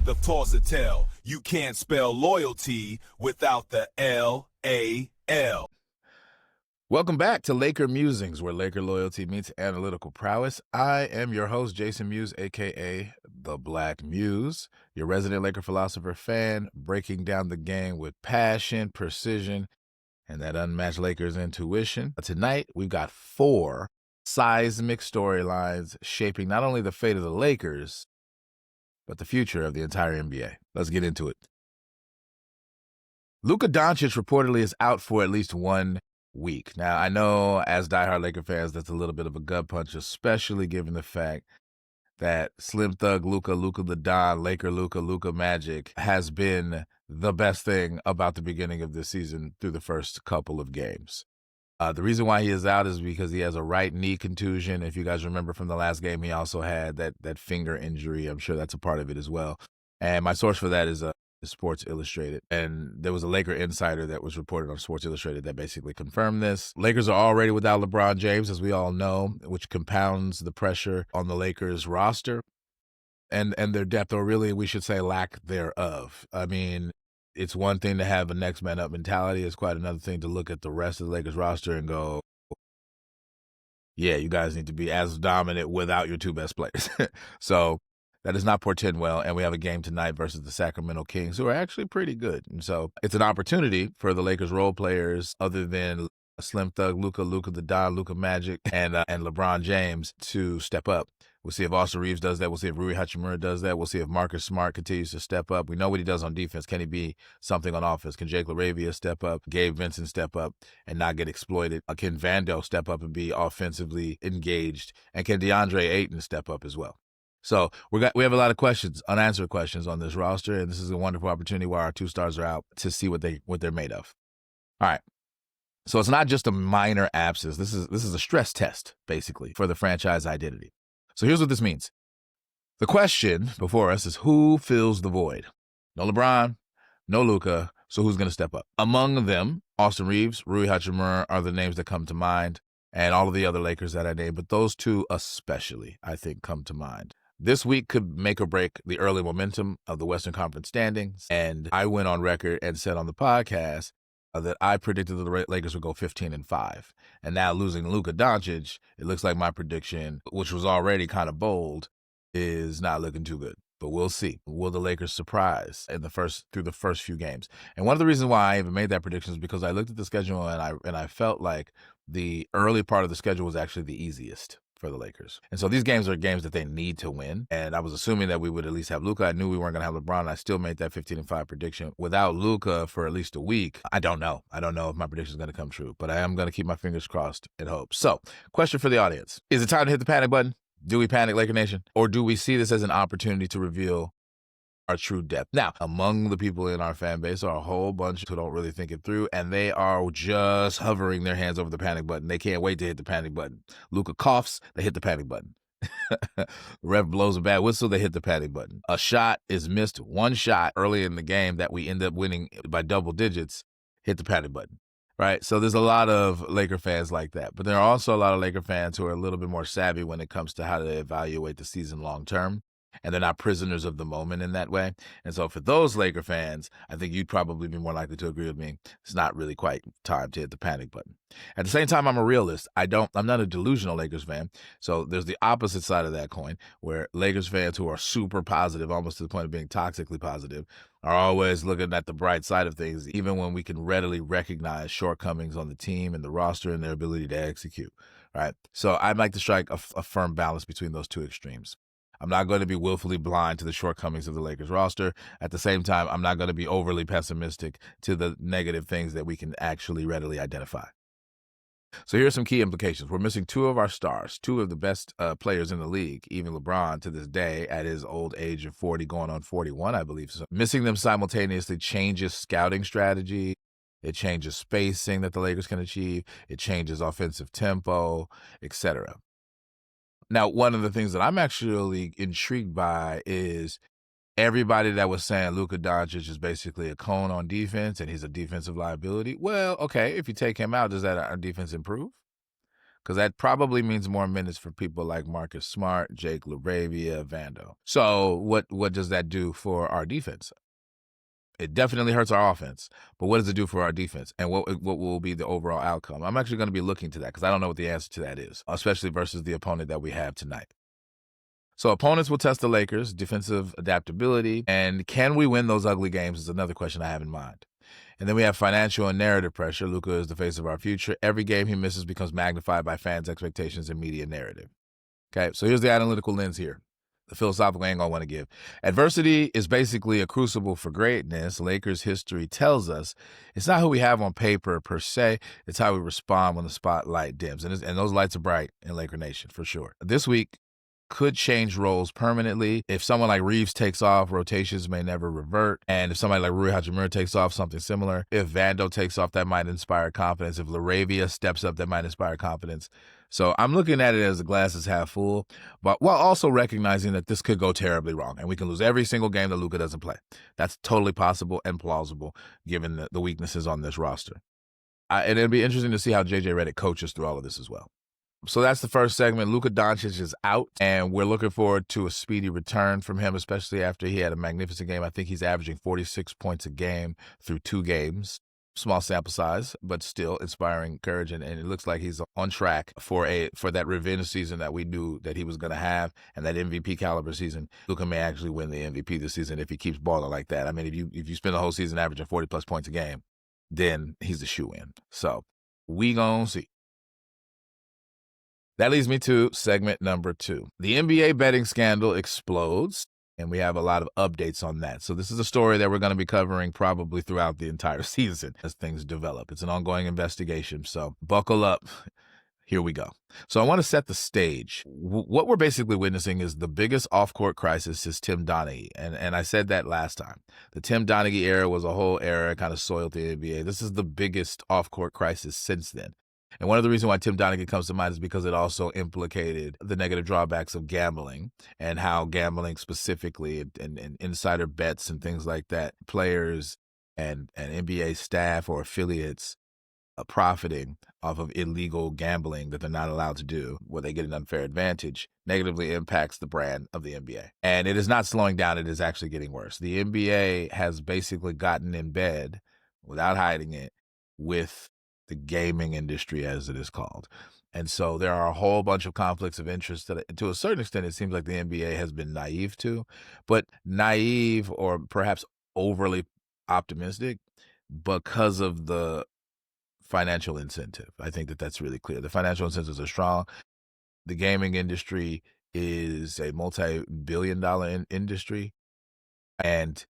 The pause to tell. You can't spell loyalty without the L-A-L. Welcome back to Laker Musings, where Laker loyalty meets analytical prowess. I am your host, Jason Muze, a.k.a. the Black Muze, your resident Laker philosopher fan, breaking down the game with passion, precision, and that unmatched Lakers intuition. Tonight, we've got 4 seismic storylines shaping not only the fate of the Lakers, but the future of the entire NBA. Let's get into it. Luka Doncic reportedly is out for at least 1 week. Now, I know as diehard Laker fans, that's a little bit of a gut punch, especially given the fact that Slim Thug Luka, Luka the Don, Laker Luka, Luka Magic has been the best thing about the beginning of this season through the first couple of games. The reason why he is out is because he has a right knee contusion. If you guys remember from the last game, he also had that finger injury. I'm sure that's a part of it as well. And my source for that is Sports Illustrated. And there was a Laker insider that was reported on Sports Illustrated that basically confirmed this. Lakers are already without LeBron James, as we all know, which compounds the pressure on the Lakers roster and their depth, or really we should say lack thereof. I mean, it's one thing to have a next man up mentality. It's quite another thing to look at the rest of the Lakers roster and go, yeah, you guys need to be as dominant without your 2 best players. So that does not portend well, and we have a game tonight versus the Sacramento Kings, who are actually pretty good. And so it's an opportunity for the Lakers role players other than Slim Thug, Luka, Luka the Don, Luka Magic, and LeBron James to step up. We'll see if Austin Reeves does that. We'll see if Rui Hachimura does that. We'll see if Marcus Smart continues to step up. We know what he does on defense. Can he be something on offense? Can Jake LaRavia step up? Gabe Vincent step up and not get exploited? Can Vando step up and be offensively engaged? And can DeAndre Ayton step up as well? So we have a lot of questions, unanswered questions on this roster, and this is a wonderful opportunity while our 2 stars are out to see what they're made of. All right. So it's not just a minor absence. This is a stress test, basically, for the franchise identity. So here's what this means. The question before us is who fills the void? No LeBron, no Luka, so who's going to step up? Among them, Austin Reeves, Rui Hachimura are the names that come to mind, and all of the other Lakers that I named, but those 2 especially, I think, come to mind. This week could make or break the early momentum of the Western Conference standings, and I went on record and said on the podcast that I predicted that the Lakers would go 15-5. And now losing Luka Doncic, it looks like my prediction, which was already kind of bold, is not looking too good. But we'll see. Will the Lakers surprise through the first few games? And one of the reasons why I even made that prediction is because I looked at the schedule and I felt like the early part of the schedule was actually the easiest for the Lakers. And so these games are games that they need to win. And I was assuming that we would at least have Luka. I knew we weren't going to have LeBron. I still made that 15-5 prediction. Without Luka for at least a week, I don't know. I don't know if my prediction is going to come true, but I am going to keep my fingers crossed and hope. So, question for the audience. Is it time to hit the panic button? Do we panic, Laker Nation? Or do we see this as an opportunity to reveal our true depth? Now, among the people in our fan base are a whole bunch who don't really think it through, and they are just hovering their hands over the panic button. They can't wait to hit the panic button. Luka coughs, they hit the panic button. Ref blows a bad whistle, they hit the panic button. A shot is missed, 1 shot early in the game that we end up winning by double digits, hit the panic button. Right? So there's a lot of Laker fans like that. But there are also a lot of Laker fans who are a little bit more savvy when it comes to how to evaluate the season long term. And they're not prisoners of the moment in that way. And so for those Laker fans, I think you'd probably be more likely to agree with me. It's not really quite time to hit the panic button. At the same time, I'm a realist. I'm not a delusional Lakers fan. So there's the opposite side of that coin, where Lakers fans who are super positive, almost to the point of being toxically positive, are always looking at the bright side of things, even when we can readily recognize shortcomings on the team and the roster and their ability to execute. Right? So I'd like to strike a firm balance between those 2 extremes. I'm not going to be willfully blind to the shortcomings of the Lakers roster. At the same time, I'm not going to be overly pessimistic to the negative things that we can actually readily identify. So here's some key implications. We're missing 2 of our stars, 2 of the best players in the league, even LeBron to this day at his old age of 40, going on 41, I believe. So missing them simultaneously changes scouting strategy. It changes spacing that the Lakers can achieve. It changes offensive tempo, etc. Now, one of the things that I'm actually intrigued by is everybody that was saying Luka Doncic is basically a cone on defense and he's a defensive liability. Well, okay, if you take him out, does that our defense improve? because that probably means more minutes for people like Marcus Smart, Jake LaRavia, Vando. So what does that do for our defense? It definitely hurts our offense, but what does it do for our defense? And what will be the overall outcome? I'm actually going to be looking to that because I don't know what the answer to that is, especially versus the opponent that we have tonight. So opponents will test the Lakers' defensive adaptability, and can we win those ugly games is another question I have in mind. And then we have financial and narrative pressure. Luka is the face of our future. Every game he misses becomes magnified by fans' expectations and media narrative. Okay, so here's the analytical lens here. The philosophical angle I want to give. Adversity is basically a crucible for greatness. Lakers history tells us it's not who we have on paper per se, it's how we respond when the spotlight dims. And those lights are bright in Laker Nation, for sure. This week could change roles permanently. If someone like Reeves takes off, rotations may never revert. And if somebody like Rui Hachimura takes off, something similar. If Vando takes off, that might inspire confidence. If LaRavia steps up, that might inspire confidence. So I'm looking at it as the glass is half full, but while also recognizing that this could go terribly wrong and we can lose every single game that Luka doesn't play. That's totally possible and plausible given the weaknesses on this roster. And it'll be interesting to see how JJ Redick coaches through all of this as well. So that's the first segment. Luka Doncic is out, and we're looking forward to a speedy return from him, especially after he had a magnificent game. I think he's averaging 46 points a game through 2 games. Small sample size, but still inspiring courage, and it looks like he's on track for that revenge season that we knew that he was going to have, and that MVP caliber season. Luka may actually win the MVP this season if he keeps balling like that. I mean, if you spend the whole season averaging 40+ points a game, then he's the shoe-in. So we gonna see. That leads me to segment number 2. The NBA betting scandal explodes, and we have a lot of updates on that. So this is a story that we're going to be covering probably throughout the entire season as things develop. It's an ongoing investigation, so buckle up. Here we go. So I want to set the stage. What we're basically witnessing is the biggest off-court crisis since Tim Donaghy, and I said that last time. The Tim Donaghy era was a whole era, kind of soiled the NBA. This is the biggest off-court crisis since then. And one of the reasons why Tim Donaghy comes to mind is because it also implicated the negative drawbacks of gambling and how gambling specifically and insider bets and things like that, players and NBA staff or affiliates profiting off of illegal gambling that they're not allowed to do, where they get an unfair advantage, negatively impacts the brand of the NBA. And it is not slowing down. It is actually getting worse. The NBA has basically gotten in bed, without hiding it, with the gaming industry, as it is called. And so there are a whole bunch of conflicts of interest that, to a certain extent, it seems like the NBA has been naive to, but naive or perhaps overly optimistic because of the financial incentive. I think that that's really clear. The financial incentives are strong. The gaming industry is a multi-billion-dollar industry, and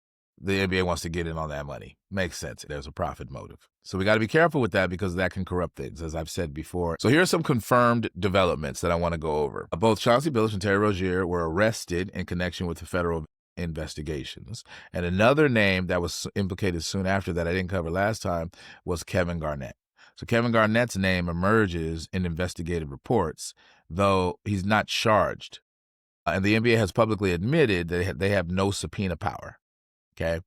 the NBA wants to get in on that money. Makes sense. There's a profit motive. So we got to be careful with that because that can corrupt things, as I've said before. So here are some confirmed developments that I want to go over. Both Chauncey Billups and Terry Rozier were arrested in connection with the federal investigations. And another name that was implicated soon after that I didn't cover last time was Kevin Garnett. So Kevin Garnett's name emerges in investigative reports, though he's not charged. And the NBA has publicly admitted that they have no subpoena power. Okay.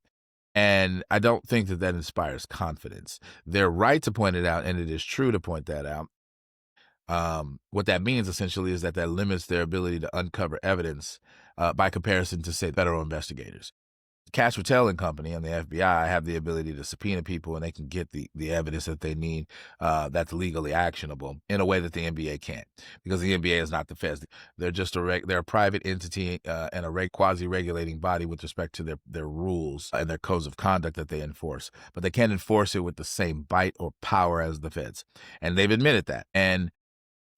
And I don't think that inspires confidence. They're right to point it out, and it is true to point that out. What that means essentially is that limits their ability to uncover evidence by comparison to, say, federal investigators. Cash Patel and company and the FBI have the ability to subpoena people, and they can get the evidence that they need that's legally actionable in a way that the NBA can't, because the NBA is not the feds. They're just they're a private entity and a quasi-regulating body with respect to their rules and their codes of conduct that they enforce, but they can't enforce it with the same bite or power as the feds, and they've admitted that, and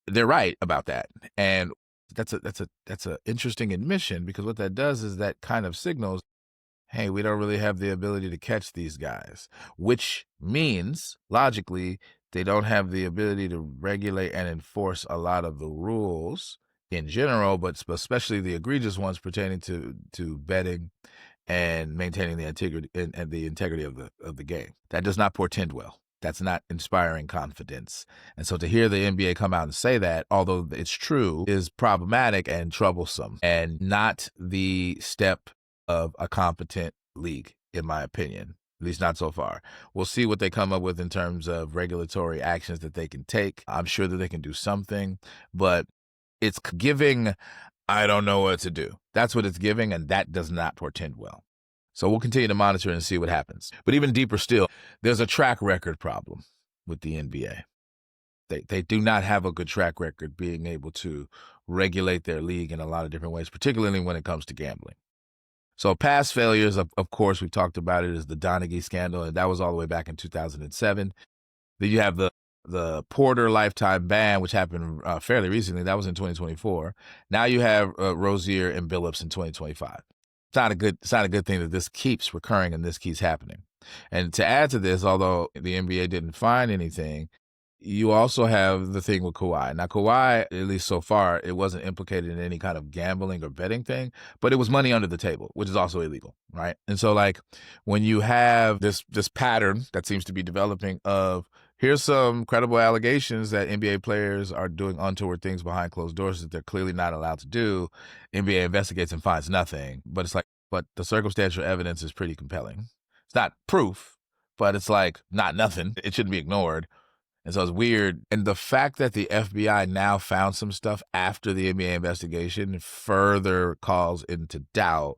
they're right about that. And that's a interesting admission, because what that does is that kind of signals, hey, we don't really have the ability to catch these guys, which means, logically, they don't have the ability to regulate and enforce a lot of the rules in general, but especially the egregious ones pertaining to betting and maintaining the integrity and the integrity of the game. That does not portend well. That's not inspiring confidence. And so to hear the NBA come out and say that, although it's true, is problematic and troublesome, and not the step of a competent league, in my opinion. At least not so far. We'll see what they come up with in terms of regulatory actions that they can take. I'm sure that they can do something, but it's giving, I don't know what to do. That's what it's giving, and that does not portend well. So we'll continue to monitor and see what happens. But even deeper still, there's a track record problem with the NBA. They do not have a good track record being able to regulate their league in a lot of different ways, particularly when it comes to gambling. So past failures, of course, we've talked about it, is the Donaghy scandal, and that was all the way back in 2007. Then you have the Porter lifetime ban, which happened fairly recently. That was in 2024. Now you have Rozier and Billups in 2025. It's not a good thing that this keeps recurring and this keeps happening. And to add to this, although the NBA didn't find anything, you also have the thing with Kawhi. Now, Kawhi, at least so far, it wasn't implicated in any kind of gambling or betting thing, but it was money under the table, which is also illegal, right? And so, like, when you have this pattern that seems to be developing of, here's some credible allegations that NBA players are doing untoward things behind closed doors that they're clearly not allowed to do, NBA investigates and finds nothing. But it's like, but the circumstantial evidence is pretty compelling. It's not proof, but it's like not nothing. It shouldn't be ignored. And so it's weird. And the fact that the FBI now found some stuff after the NBA investigation further calls into doubt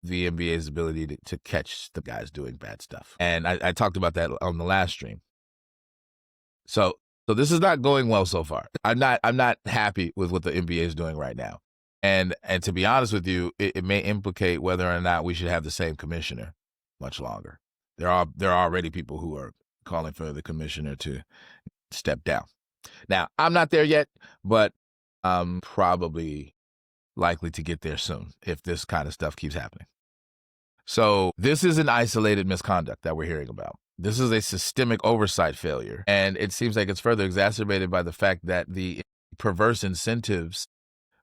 the NBA's ability to catch the guys doing bad stuff. And I talked about that on the last stream. So this is not going well so far. I'm not happy with what the NBA is doing right now. And to be honest with you, it may implicate whether or not we should have the same commissioner much longer. There are already people who are calling for the commissioner to step down. Now, I'm not there yet, but I'm probably likely to get there soon if this kind of stuff keeps happening. So this is an isolated misconduct that we're hearing about. This is a systemic oversight failure, and it seems like it's further exacerbated by the fact that the perverse incentives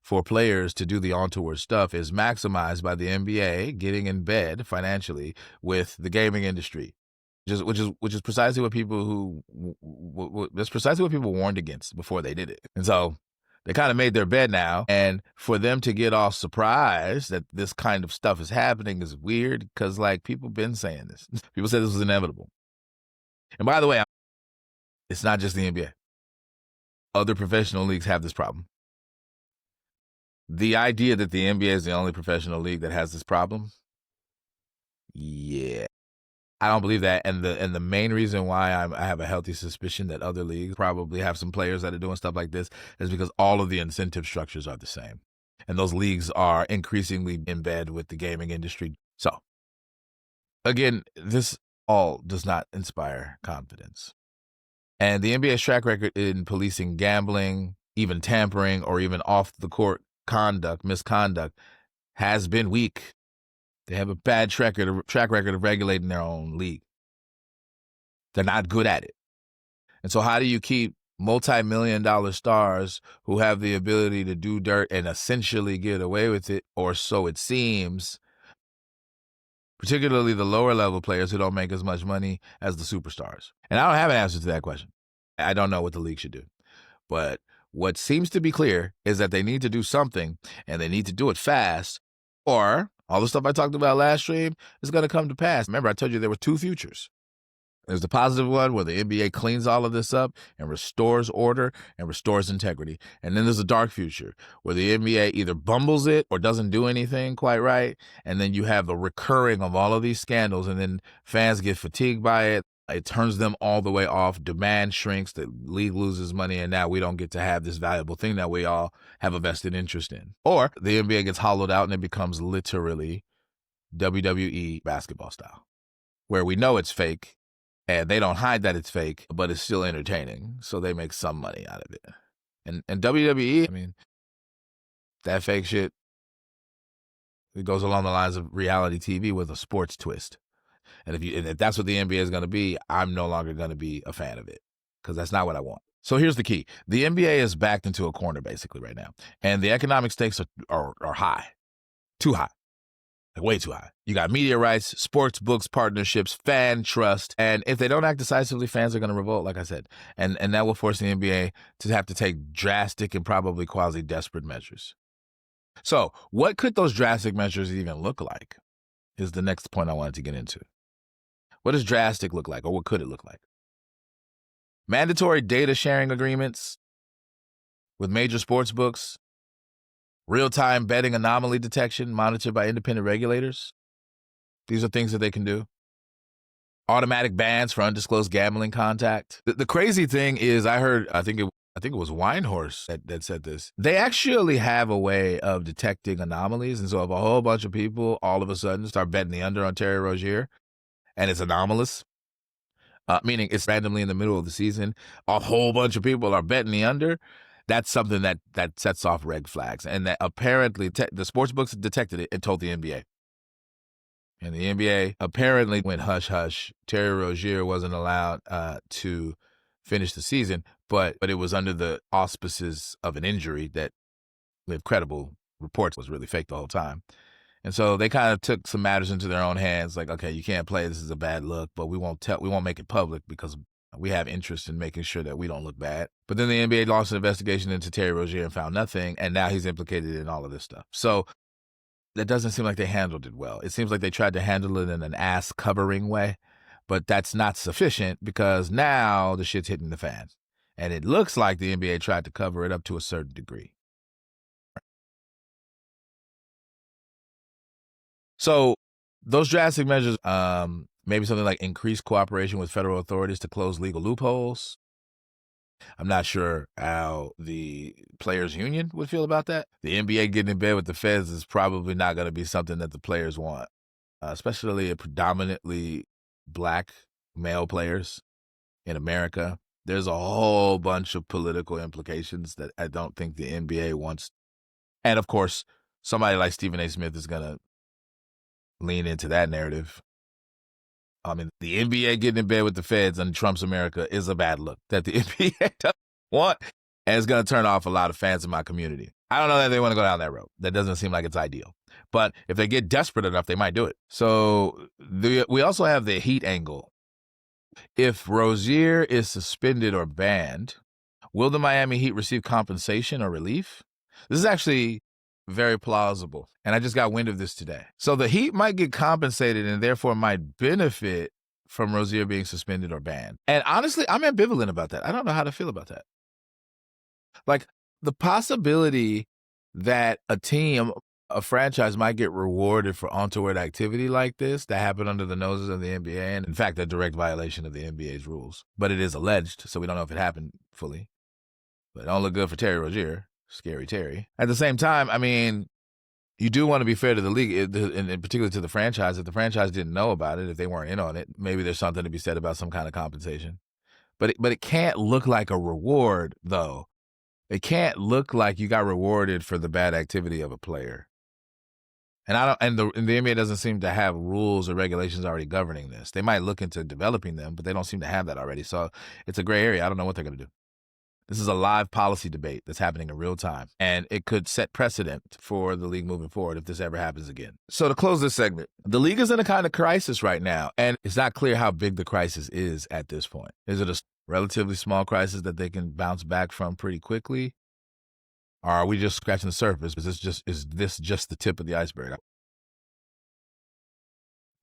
for players to do the untoward stuff is maximized by the NBA getting in bed financially with the gaming industry. Which is precisely what people that's precisely what people warned against before they did it. And so they kind of made their bed now, and for them to get all surprised that this kind of stuff is happening is weird because, like, people been saying this. People said this was inevitable. And by the way, it's not just the NBA. Other professional leagues have this problem. The idea that the NBA is the only professional league that has this problem, yeah. I don't believe that, and the main reason why I have a healthy suspicion that other leagues probably have some players that are doing stuff like this is because all of the incentive structures are the same, and those leagues are increasingly in bed with the gaming industry. So, again, this all does not inspire confidence, and the NBA's track record in policing gambling, even tampering, or even off the court misconduct, has been weak. They have a bad track record of regulating their own league. They're not good at it. And so how do you keep multi-million-dollar stars who have the ability to do dirt and essentially get away with it, or so it seems, particularly the lower-level players who don't make as much money as the superstars? And I don't have an answer to that question. I don't know what the league should do. But what seems to be clear is that they need to do something, and they need to do it fast, or all the stuff I talked about last stream is going to come to pass. Remember, I told you there were two futures. There's the positive one where the NBA cleans all of this up and restores order and restores integrity. And then there's a dark future where the NBA either bumbles it or doesn't do anything quite right. And then you have the recurring of all of these scandals, and then fans get fatigued by it. It turns them all the way off. Demand shrinks. The league loses money, and now we don't get to have this valuable thing that we all have a vested interest in. Or the NBA gets hollowed out and it becomes literally WWE basketball style, where we know it's fake and they don't hide that it's fake, but it's still entertaining. So they make some money out of it. And WWE, I mean, that fake shit, it goes along the lines of reality TV with a sports twist. And if that's what the NBA is going to be, I'm no longer going to be a fan of it because that's not what I want. So here's the key. The NBA is backed into a corner basically right now. And the economic stakes are high, too high, like way too high. You got media rights, sports books, partnerships, fan trust. And if they don't act decisively, fans are going to revolt, like I said. And that will force the NBA to have to take drastic and probably quasi-desperate measures. So what could those drastic measures even look like is the next point I wanted to get into. What does drastic look like, or what could it look like? Mandatory data sharing agreements with major sports books, real-time betting anomaly detection monitored by independent regulators. These are things that they can do. Automatic bans for undisclosed gambling contact. The crazy thing is, I think it was Weinhorst that said this. They actually have a way of detecting anomalies, and so if a whole bunch of people all of a sudden start betting the under on Terry Rozier, and it's anomalous, meaning it's randomly in the middle of the season, a whole bunch of people are betting the under, that's something that sets off red flags. And that apparently the sports books detected it and told the NBA. And the NBA apparently went hush-hush. Terry Rozier wasn't allowed to finish the season, but it was under the auspices of an injury that, with credible reports, was really fake the whole time. And so they kind of took some matters into their own hands, like, okay, you can't play, this is a bad look, but we won't make it public because we have interest in making sure that we don't look bad. But then the NBA launched an investigation into Terry Rozier and found nothing, and now he's implicated in all of this stuff. So that doesn't seem like they handled it well. It seems like they tried to handle it in an ass-covering way, but that's not sufficient because now the shit's hitting the fan. And it looks like the NBA tried to cover it up to a certain degree. So those drastic measures, maybe something like increased cooperation with federal authorities to close legal loopholes. I'm not sure how the players' union would feel about that. The NBA getting in bed with the feds is probably not going to be something that the players want, especially predominantly black male players in America. There's a whole bunch of political implications that I don't think the NBA wants. And of course, somebody like Stephen A. Smith is going to lean into that narrative. I mean, the NBA getting in bed with the feds and Trump's America is a bad look that the NBA doesn't want, and it's going to turn off a lot of fans in my community. I don't know that they want to go down that road. That doesn't seem like it's ideal. But if they get desperate enough, they might do it. So we also have the Heat angle. If Rozier is suspended or banned, will the Miami Heat receive compensation or relief? This is actually very plausible. And I just got wind of this today. So the Heat might get compensated and therefore might benefit from Rozier being suspended or banned. And honestly, I'm ambivalent about that. I don't know how to feel about that. Like, the possibility that a franchise might get rewarded for untoward activity like this that happened under the noses of the NBA, and in fact, a direct violation of the NBA's rules. But it is alleged, so we don't know if it happened fully. But it don't look good for Terry Rozier. Scary Terry. At the same time, I mean, you do want to be fair to the league, and particularly to the franchise. If the franchise didn't know about it, if they weren't in on it, maybe there's something to be said about some kind of compensation. But it can't look like a reward, though. It can't look like you got rewarded for the bad activity of a player. And the NBA doesn't seem to have rules or regulations already governing this. They might look into developing them, but they don't seem to have that already. So it's a gray area. I don't know what they're going to do. This is a live policy debate that's happening in real time, and it could set precedent for the league moving forward if this ever happens again. So to close this segment, the league is in a kind of crisis right now, and it's not clear how big the crisis is at this point. Is it a relatively small crisis that they can bounce back from pretty quickly? Or are we just scratching the surface? Is this just the tip of the iceberg?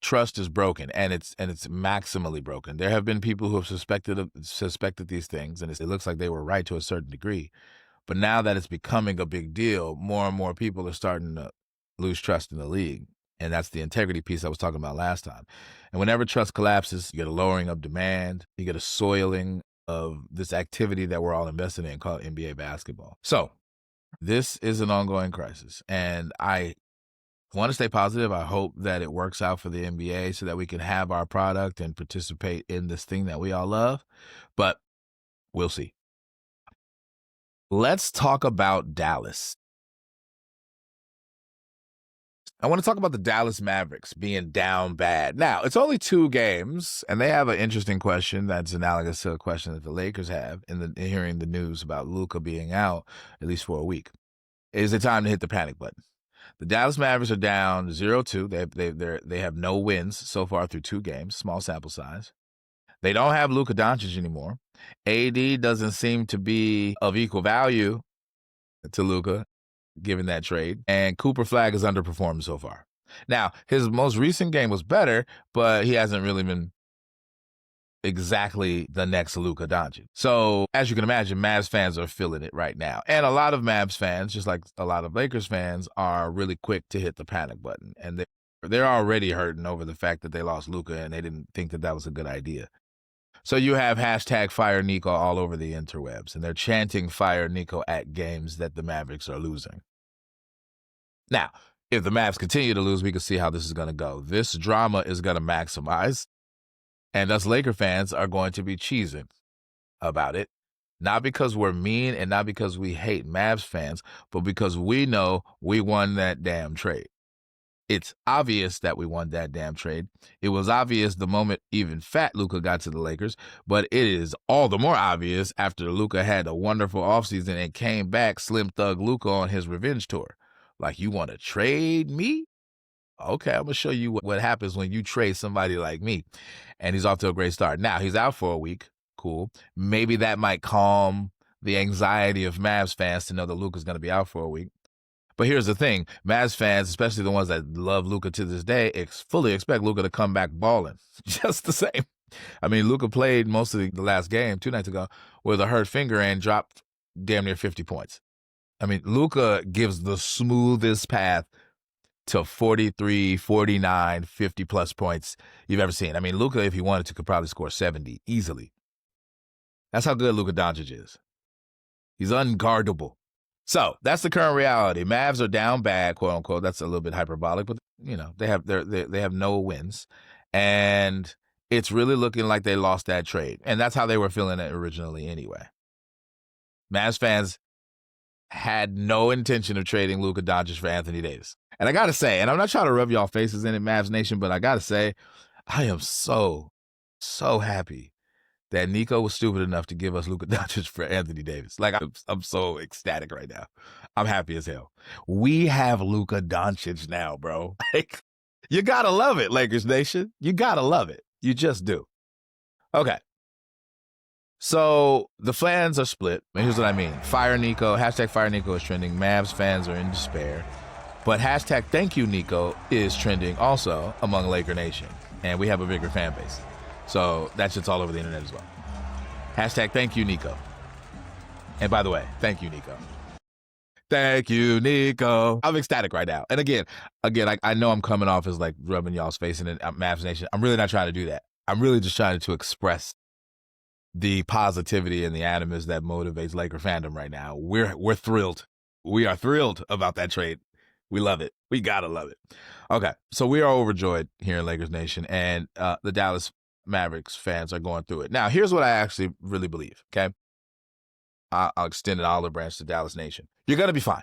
Trust is broken, and it's maximally broken. There have been people who have suspected these things, and it looks like they were right to a certain degree. But now that it's becoming a big deal, more and more people are starting to lose trust in the league. And that's the integrity piece I was talking about last time. And whenever trust collapses, you get a lowering of demand, you get a soiling of this activity that we're all invested in called NBA basketball. So this is an ongoing crisis, and I want to stay positive. I hope that it works out for the NBA so that we can have our product and participate in this thing that we all love, but we'll see. Let's talk about Dallas. I want to talk about the Dallas Mavericks being down bad. Now, it's only 2 games, and they have an interesting question that's analogous to a question that the Lakers have in hearing the news about Luka being out, at least for a week. Is it time to hit the panic button? The Dallas Mavericks are down 0-2. They have no wins so far through 2 games, small sample size. They don't have Luka Doncic anymore. AD doesn't seem to be of equal value to Luka, given that trade. And Cooper Flag has underperformed so far. Now, his most recent game was better, but he hasn't really been exactly the next Luka Doncic. So, as you can imagine, Mavs fans are feeling it right now. And a lot of Mavs fans, just like a lot of Lakers fans, are really quick to hit the panic button. And they're already hurting over the fact that they lost Luka and they didn't think that that was a good idea. So you have hashtag Fire Nico all over the interwebs, and they're chanting Fire Nico at games that the Mavericks are losing. Now, if the Mavs continue to lose, we can see how this is going to go. This drama is going to maximize, and us Laker fans are going to be cheesing about it. Not because we're mean and not because we hate Mavs fans, but because we know we won that damn trade. It's obvious that we won that damn trade. It was obvious the moment even fat Luka got to the Lakers, but it is all the more obvious after Luka had a wonderful offseason and came back Slim Thug Luka on his revenge tour. Like, you want to trade me? Okay, I'm going to show you what happens when you trade somebody like me. And he's off to a great start. Now, he's out for a week. Cool. Maybe that might calm the anxiety of Mavs fans to know that Luka's going to be out for a week. But here's the thing. Mavs fans, especially the ones that love Luka to this day, fully expect Luka to come back balling. Just the same. I mean, Luka played most of the last game 2 nights ago with a hurt finger and dropped damn near 50 points. I mean, Luka gives the smoothest path to 43, 49, 50-plus points you've ever seen. I mean, Luka, if he wanted to, could probably score 70 easily. That's how good Luka Doncic is. He's unguardable. So that's the current reality. Mavs are down bad, quote unquote. That's a little bit hyperbolic, but they have no wins, and it's really looking like they lost that trade. And that's how they were feeling it originally, anyway. Mavs fans had no intention of trading Luka Doncic for Anthony Davis. And I gotta say, and I'm not trying to rub y'all faces in it, Mavs Nation, but I gotta say, I am so happy that Nico was stupid enough to give us Luka Doncic for Anthony Davis. Like, I'm so ecstatic right now. I'm happy as hell. We have Luka Doncic now, bro. Like, you gotta love it, Lakers Nation. You gotta love it. You just do. Okay. So the fans are split. And here's what I mean. Fire Nico, hashtag Fire Nico is trending. Mavs fans are in despair. But hashtag Thank You Nico is trending also among Laker Nation. And we have a bigger fan base. So that shit's all over the internet as well. Hashtag Thank You Nico. And by the way, thank you, Nico. Thank you, Nico. I'm ecstatic right now. And again, I know I'm coming off as like rubbing y'all's face in it, Mavs Nation. I'm really not trying to do that. I'm really just trying to express the positivity and the animus that motivates Laker fandom right now. We're thrilled. We are thrilled about that trade. We love it. We gotta love it. Okay, so we are overjoyed here in Lakers Nation, and the Dallas Mavericks fans are going through it. Now, here's what I actually really believe, okay? I'll extend an olive branch to Dallas Nation. You're going to be fine.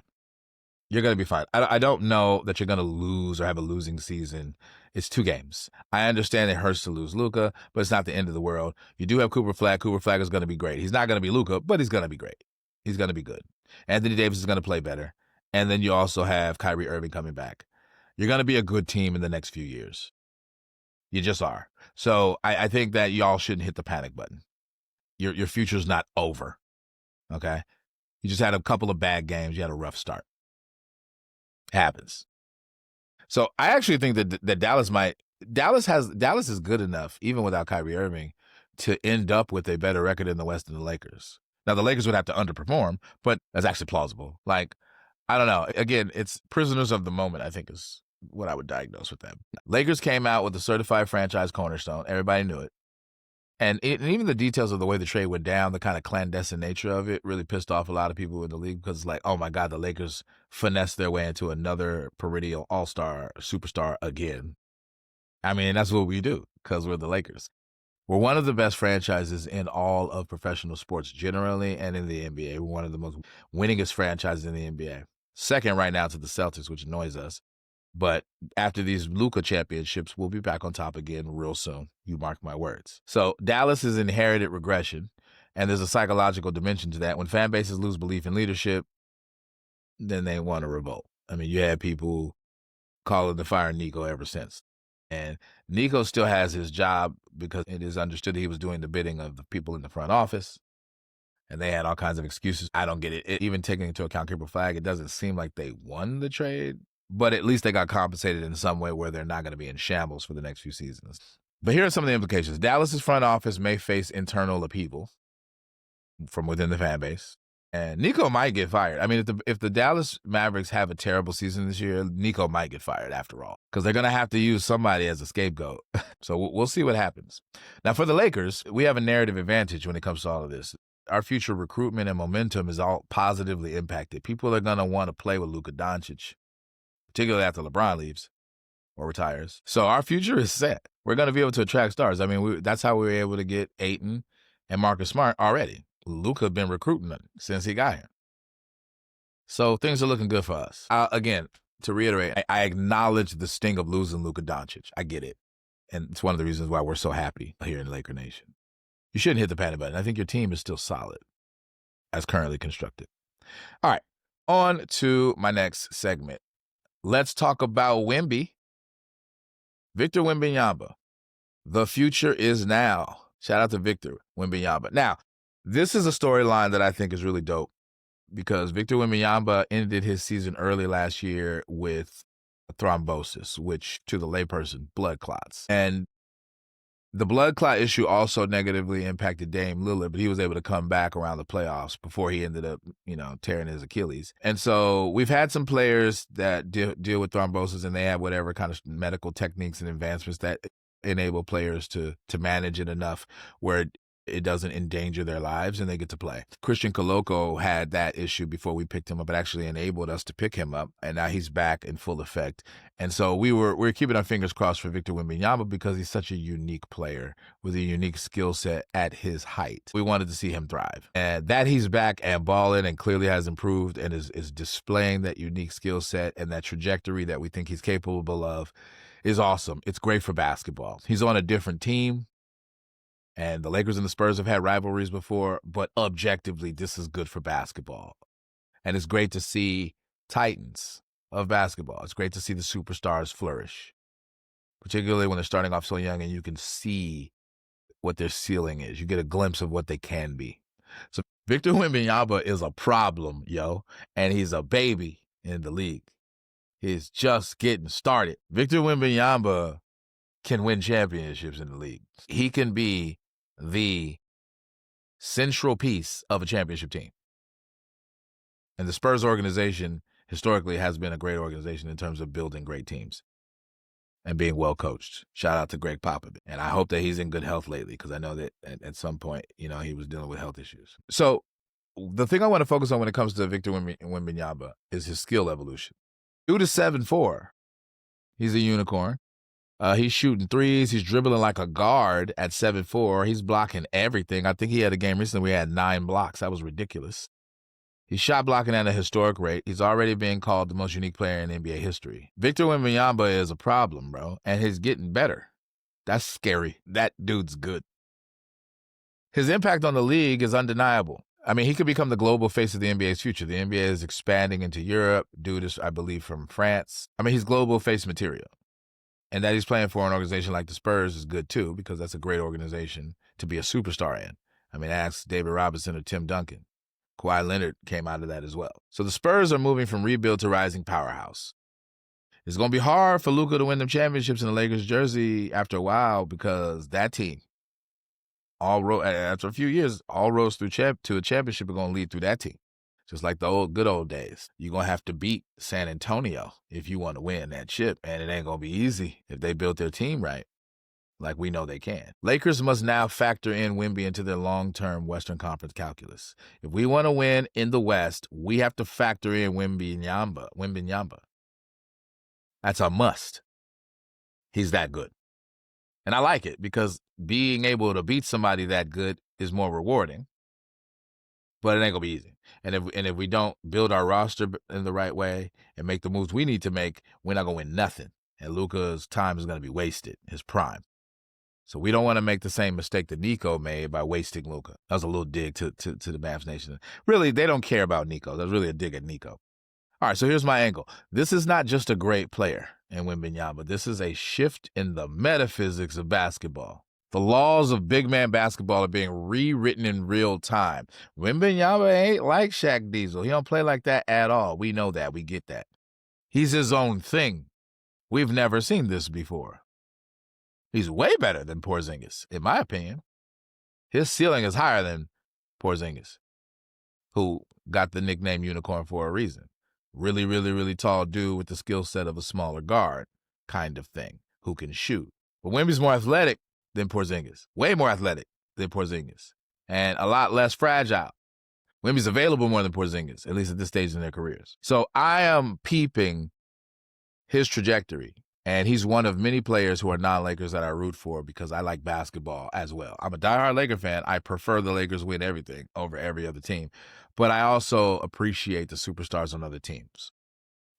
You're going to be fine. I don't know that you're going to lose or have a losing season. It's 2 games. I understand it hurts to lose Luka, but it's not the end of the world. You do have Cooper Flag. Cooper Flag is going to be great. He's not going to be Luka, but he's going to be great. He's going to be good. Anthony Davis is going to play better. And then you also have Kyrie Irving coming back. You're going to be a good team in the next few years. You just are. So I think that y'all shouldn't hit the panic button. Your future's not over. Okay? You just had a couple of bad games. You had a rough start. Happens. So I actually think that Dallas is good enough, even without Kyrie Irving, to end up with a better record in the West than the Lakers. Now, the Lakers would have to underperform, but that's actually plausible. Like, I don't know. Again, it's prisoners of the moment, I think, is what I would diagnose with them. Lakers came out with a certified franchise cornerstone. Everybody knew it. And even the details of the way the trade went down, the kind of clandestine nature of it, really pissed off a lot of people in the league because it's like, oh my God, the Lakers finessed their way into another perennial all-star superstar again. I mean, that's what we do because we're the Lakers. We're one of the best franchises in all of professional sports generally and in the NBA. We're one of the most winningest franchises in the NBA. Second right now to the Celtics, which annoys us. But after these Luka championships, we'll be back on top again real soon. You mark my words. So Dallas is inherited regression, and there's a psychological dimension to that. When fan bases lose belief in leadership, then they want to revolt. I mean, you had people calling the fire Nico ever since. And Nico still has his job because it is understood he was doing the bidding of the people in the front office. And they had all kinds of excuses. I don't get it. Even taking into account Cooper Flag, it doesn't seem like they won the trade. But at least they got compensated in some way where they're not going to be in shambles for the next few seasons. But here are some of the implications. Dallas's front office may face internal upheaval from within the fan base. And Nico might get fired. I mean, if the Dallas Mavericks have a terrible season this year, Nico might get fired after all, because they're going to have to use somebody as a scapegoat. So we'll see what happens. Now, for the Lakers, we have a narrative advantage when it comes to all of this. Our future recruitment and momentum is all positively impacted. People are going to want to play with Luka Doncic, particularly after LeBron leaves or retires. So our future is set. We're going to be able to attract stars. I mean, that's how we were able to get Ayton and Marcus Smart already. Luka been recruiting them since he got here. So things are looking good for us. Again, to reiterate, I acknowledge the sting of losing Luka Doncic. I get it. And it's one of the reasons why we're so happy here in Laker Nation. You shouldn't hit the panic button. I think your team is still solid as currently constructed. All right, on to my next segment. Let's talk about Wemby. Victor Wembanyama. The future is now. Shout out to Victor Wembanyama. Now, this is a storyline that I think is really dope because Victor Wembanyama ended his season early last year with thrombosis, which to the layperson, blood clots. And the blood clot issue also negatively impacted Dame Lillard, but he was able to come back around the playoffs before he ended up, tearing his Achilles. And so we've had some players that deal with thrombosis, and they have whatever kind of medical techniques and advancements that enable players to manage it enough where it doesn't endanger their lives and they get to play. Christian Coloco had that issue before we picked him up. It actually enabled us to pick him up, and now he's back in full effect. And so we're keeping our fingers crossed for Victor Wembanyama because he's such a unique player with a unique skill set at his height. We wanted to see him thrive. And that he's back and balling and clearly has improved and is displaying that unique skill set and that trajectory that we think he's capable of is awesome. It's great for basketball. He's on a different team. And the Lakers and the Spurs have had rivalries before, but objectively, this is good for basketball. And it's great to see titans of basketball. It's great to see the superstars flourish, particularly when they're starting off so young and you can see what their ceiling is. You get a glimpse of what they can be. So Victor Wembanyama is a problem, and he's a baby in the league. He's just getting started. Victor Wembanyama can win championships in the league. He can be the central piece of a championship team. And the Spurs organization historically has been a great organization in terms of building great teams and being well coached. Shout out to Greg Popovich. And I hope that he's in good health lately because I know that at some point, he was dealing with health issues. So the thing I want to focus on when it comes to Victor Wembanyama is his skill evolution. Dude is 7'4". He's a unicorn. He's shooting threes. He's dribbling like a guard at 7'4". He's blocking everything. I think he had a game recently where he had 9 blocks. That was ridiculous. He's shot blocking at a historic rate. He's already being called the most unique player in NBA history. Victor Wembanyama is a problem, bro, and he's getting better. That's scary. That dude's good. His impact on the league is undeniable. I mean, he could become the global face of the NBA's future. The NBA is expanding into Europe. Dude is, I believe, from France. I mean, he's global face material. And that he's playing for an organization like the Spurs is good, too, because that's a great organization to be a superstar in. I mean, ask David Robinson or Tim Duncan. Kawhi Leonard came out of that as well. So the Spurs are moving from rebuild to rising powerhouse. It's going to be hard for Luka to win them championships in the Lakers jersey after a while because that team, after a few years, all roads to a championship are going to lead through that team. Just like the good old days. You're going to have to beat San Antonio if you want to win that chip, and it ain't going to be easy if they built their team right, like we know they can. Lakers must now factor in Wemby into their long-term Western Conference calculus. If we want to win in the West, we have to factor in Wembanyama. That's a must. He's that good. And I like it because being able to beat somebody that good is more rewarding. But it ain't going to be easy. And if we don't build our roster in the right way and make the moves we need to make, we're not going to win nothing. And Luka's time is going to be wasted, his prime. So we don't want to make the same mistake that Nico made by wasting Luka. That was a little dig to the Mavs Nation. Really, they don't care about Nico. That's really a dig at Nico. All right, so here's my angle. This is not just a great player in Wembanyama. This is a shift in the metaphysics of basketball. The laws of big man basketball are being rewritten in real time. Wembanyama ain't like Shaq Diesel. He don't play like that at all. We know that. We get that. He's his own thing. We've never seen this before. He's way better than Porzingis, in my opinion. His ceiling is higher than Porzingis, who got the nickname Unicorn for a reason. Really, really, really tall dude with the skill set of a smaller guard kind of thing, who can shoot. But Wemby's more athletic than Porzingis, way more athletic than Porzingis, and a lot less fragile. Wemby's available more than Porzingis, at least at this stage in their careers. So I am peeping his trajectory, and he's one of many players who are non-Lakers that I root for because I like basketball as well. I'm a diehard Laker fan. I prefer the Lakers win everything over every other team, but I also appreciate the superstars on other teams,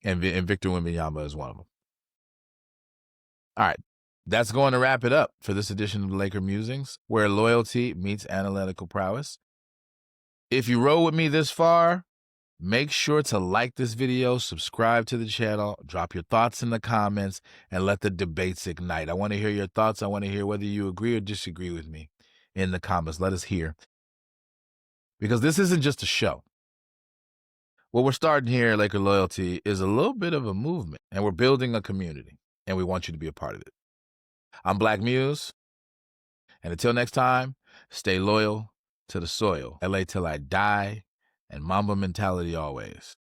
and Victor Wembanyama is one of them. All right, that's going to wrap it up for this edition of the Laker Musings, where loyalty meets analytical prowess. If you roll with me this far, make sure to like this video, subscribe to the channel, drop your thoughts in the comments, and let the debates ignite. I want to hear your thoughts. I want to hear whether you agree or disagree with me in the comments. Let us hear. Because this isn't just a show. What we're starting here, Laker Loyalty, is a little bit of a movement, and we're building a community, and we want you to be a part of it. I'm Black Muze, and until next time, stay loyal to the soil. LA till I die, and Mamba mentality always.